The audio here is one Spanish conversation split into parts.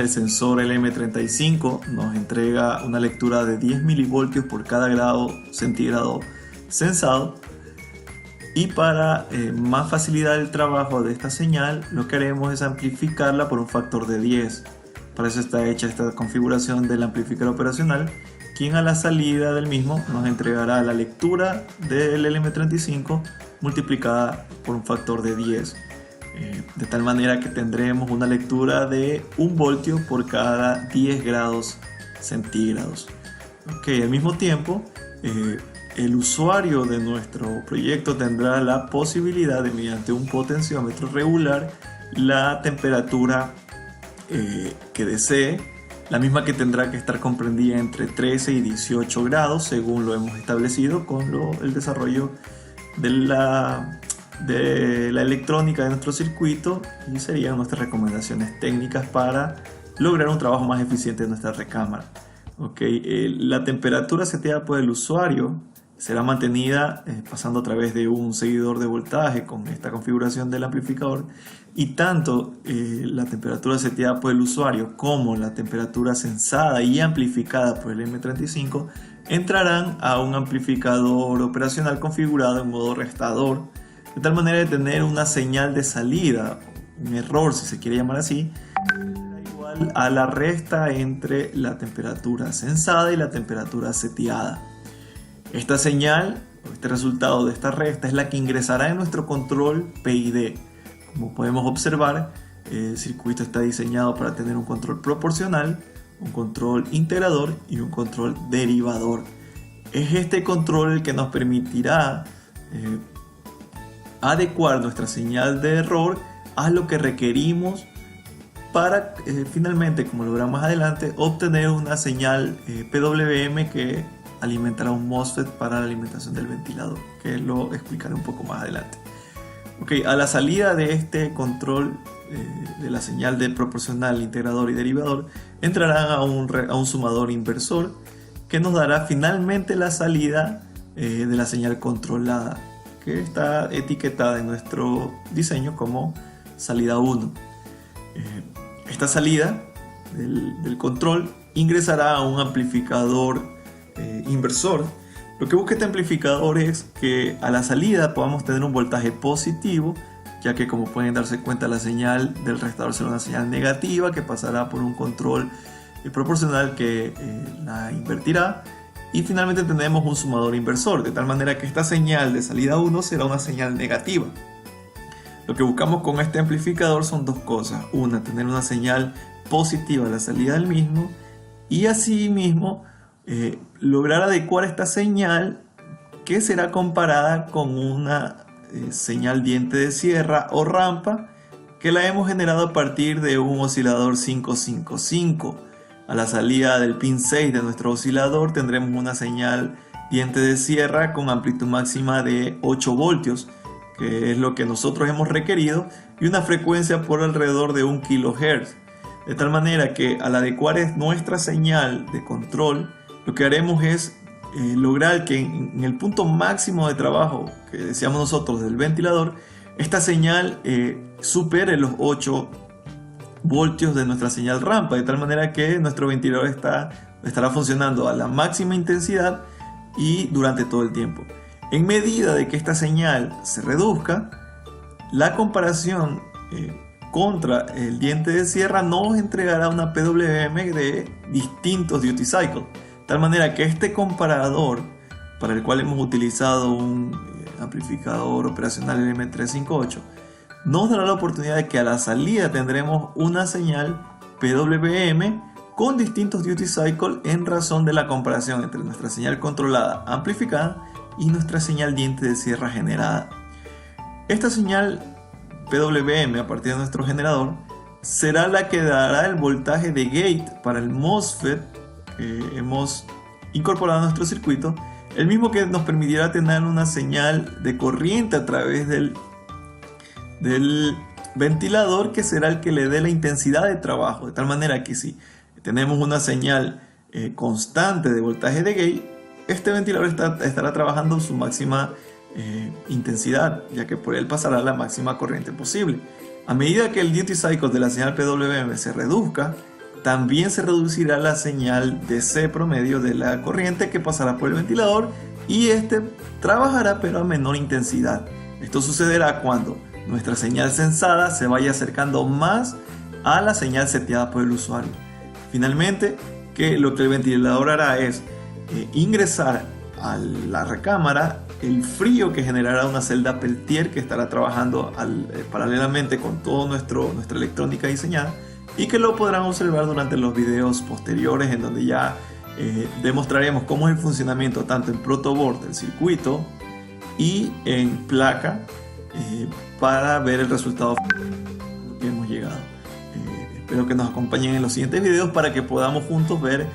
el sensor LM35 nos entrega una lectura de 10 milivoltios por cada grado centígrado sensado. Y para más facilitar el trabajo de esta señal, lo que haremos es amplificarla por un factor de 10. Para eso está hecha esta configuración del amplificador operacional, quien a la salida del mismo nos entregará la lectura del LM35 multiplicada por un factor de 10. De tal manera que tendremos una lectura de 1 voltio por cada 10 grados centígrados. Al mismo tiempo, el usuario de nuestro proyecto tendrá la posibilidad de, mediante un potenciómetro, regular la temperatura que desee, la misma que tendrá que estar comprendida entre 13 y 18 grados, según lo hemos establecido con el desarrollo de la electrónica de nuestro circuito, y serían nuestras recomendaciones técnicas para lograr un trabajo más eficiente de nuestra recámara. La temperatura seteada por el usuario será mantenida pasando a través de un seguidor de voltaje con esta configuración del amplificador, y tanto la temperatura seteada por el usuario como la temperatura sensada y amplificada por el M35 entrarán a un amplificador operacional configurado en modo restador, de tal manera de tener una señal de salida, un error si se quiere llamar así, igual a la resta entre la temperatura sensada y la temperatura seteada. Esta señal, este resultado de esta resta, es la que ingresará en nuestro control PID. Como podemos observar, el circuito está diseñado para tener un control proporcional, un control integrador y un control derivador. Es este control el que nos permitirá adecuar nuestra señal de error a lo que requerimos para finalmente, como lo verán más adelante, obtener una señal PWM que alimentará un MOSFET para la alimentación del ventilador, que lo explicaré un poco más adelante. A la salida de este control de la señal de proporcional, integrador y derivador, entrarán a un sumador inversor que nos dará finalmente la salida de la señal controlada, que está etiquetada en nuestro diseño como salida 1. Esta salida del control ingresará a un amplificador inversor. Lo que busca este amplificador es que a la salida podamos tener un voltaje positivo, ya que, como pueden darse cuenta, la señal del restador será una señal negativa que pasará por un control proporcional que la invertirá, y finalmente tenemos un sumador inversor, de tal manera que esta señal de salida 1 será una señal negativa. Lo que buscamos con este amplificador son dos cosas: una, tener una señal positiva a la salida del mismo, y asimismo lograr adecuar esta señal, que será comparada con una señal diente de sierra o rampa que la hemos generado a partir de un oscilador 555. A la salida del pin 6 de nuestro oscilador tendremos una señal diente de sierra con amplitud máxima de 8 voltios, que es lo que nosotros hemos requerido, y una frecuencia por alrededor de 1 kHz. De tal manera que al adecuar nuestra señal de control, lo que haremos es lograr que en el punto máximo de trabajo que deseamos nosotros del ventilador, esta señal supere los 8 voltios de nuestra señal rampa, de tal manera que nuestro ventilador estará funcionando a la máxima intensidad y durante todo el tiempo. En medida de que esta señal se reduzca, la comparación contra el diente de sierra nos entregará una PWM de distintos duty cycles. De tal manera que este comparador, para el cual hemos utilizado un amplificador operacional LM358, nos dará la oportunidad de que a la salida tendremos una señal PWM con distintos duty cycles en razón de la comparación entre nuestra señal controlada amplificada y nuestra señal diente de sierra generada. Esta señal PWM a partir de nuestro generador será la que dará el voltaje de gate para el MOSFET que hemos incorporado a nuestro circuito, el mismo que nos permitirá tener una señal de corriente a través del ventilador, que será el que le dé la intensidad de trabajo, de tal manera que si tenemos una señal constante de voltaje de gate, este ventilador estará trabajando su máxima intensidad, ya que por él pasará la máxima corriente posible. A medida que el duty cycle de la señal PWM se reduzca, también se reducirá la señal DC promedio de la corriente que pasará por el ventilador y este trabajará pero a menor intensidad. Esto sucederá cuando nuestra señal sensada se vaya acercando más a la señal seteada por el usuario. Finalmente, lo que el ventilador hará es ingresar a la recámara el frío que generará una celda Peltier que estará trabajando paralelamente con toda nuestra electrónica diseñada, y que lo podrán observar durante los videos posteriores, en donde ya demostraremos cómo es el funcionamiento tanto en protoboard del circuito y en placa para ver el resultado que hemos llegado. Espero que nos acompañen en los siguientes videos para que podamos juntos ver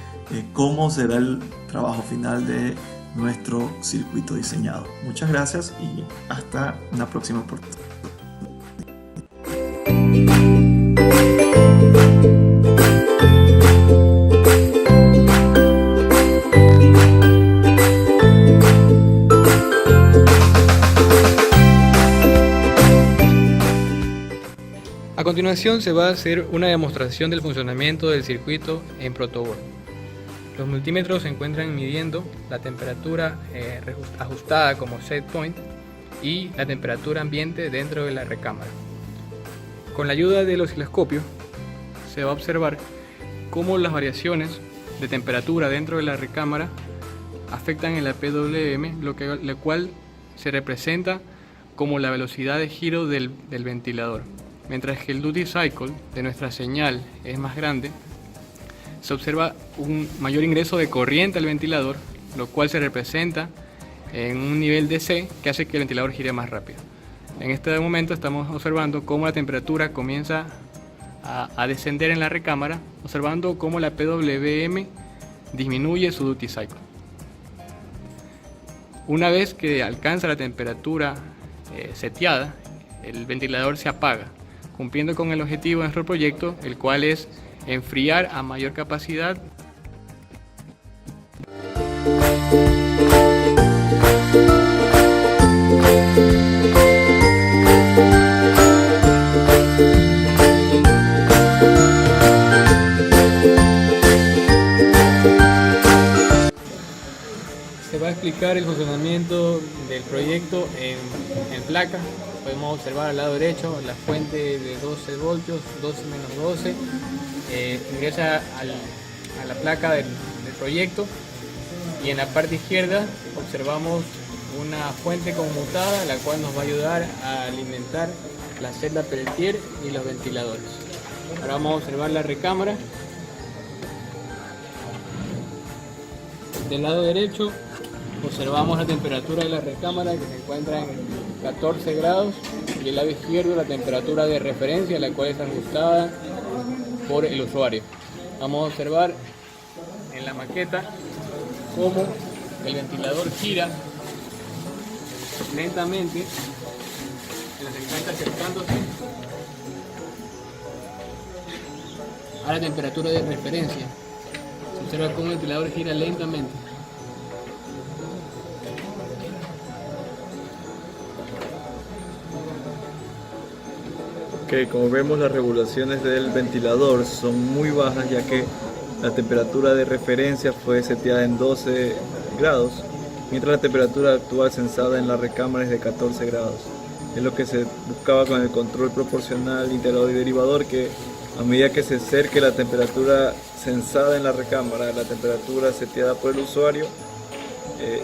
cómo será el trabajo final de nuestro circuito diseñado. Muchas gracias y hasta una próxima oportunidad. A continuación se va a hacer una demostración del funcionamiento del circuito en protoboard. Los multímetros se encuentran midiendo la temperatura ajustada como set point y la temperatura ambiente dentro de la recámara. Con la ayuda del osciloscopio se va a observar cómo las variaciones de temperatura dentro de la recámara afectan en la PWM, lo cual se representa como la velocidad de giro del ventilador. Mientras que el duty cycle de nuestra señal es más grande, se observa un mayor ingreso de corriente al ventilador, lo cual se representa en un nivel DC que hace que el ventilador gire más rápido. En este momento estamos observando cómo la temperatura comienza a descender en la recámara, observando cómo la PWM disminuye su duty cycle. Una vez que alcanza la temperatura seteada, el ventilador se apaga, cumpliendo con el objetivo de nuestro proyecto, el cual es enfriar a mayor capacidad. Se va a explicar el funcionamiento del proyecto en placa. Podemos observar al lado derecho la fuente de 12 voltios, 12 menos 12, ingresa a la placa del proyecto, y en la parte izquierda observamos una fuente conmutada, la cual nos va a ayudar a alimentar la celda Peltier y los ventiladores. Ahora vamos a observar la recámara. Del lado derecho observamos la temperatura de la recámara, que se encuentra en 14 grados, y el lado izquierdo la temperatura de referencia, la cual es ajustada por el usuario. Vamos a observar en la maqueta cómo el ventilador gira lentamente, se encuentra acercándose a la temperatura de referencia. Se observa cómo el ventilador gira lentamente. Que como vemos, las regulaciones del ventilador son muy bajas, ya que la temperatura de referencia fue seteada en 12 grados, mientras la temperatura actual sensada en la recámara es de 14 grados. Es lo que se buscaba con el control proporcional integrador y derivador, que a medida que se acerque la temperatura sensada en la recámara a la temperatura seteada por el usuario,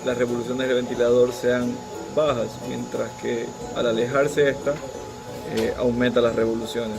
las revoluciones del ventilador sean bajas, mientras que al alejarse esta, aumenta las revoluciones.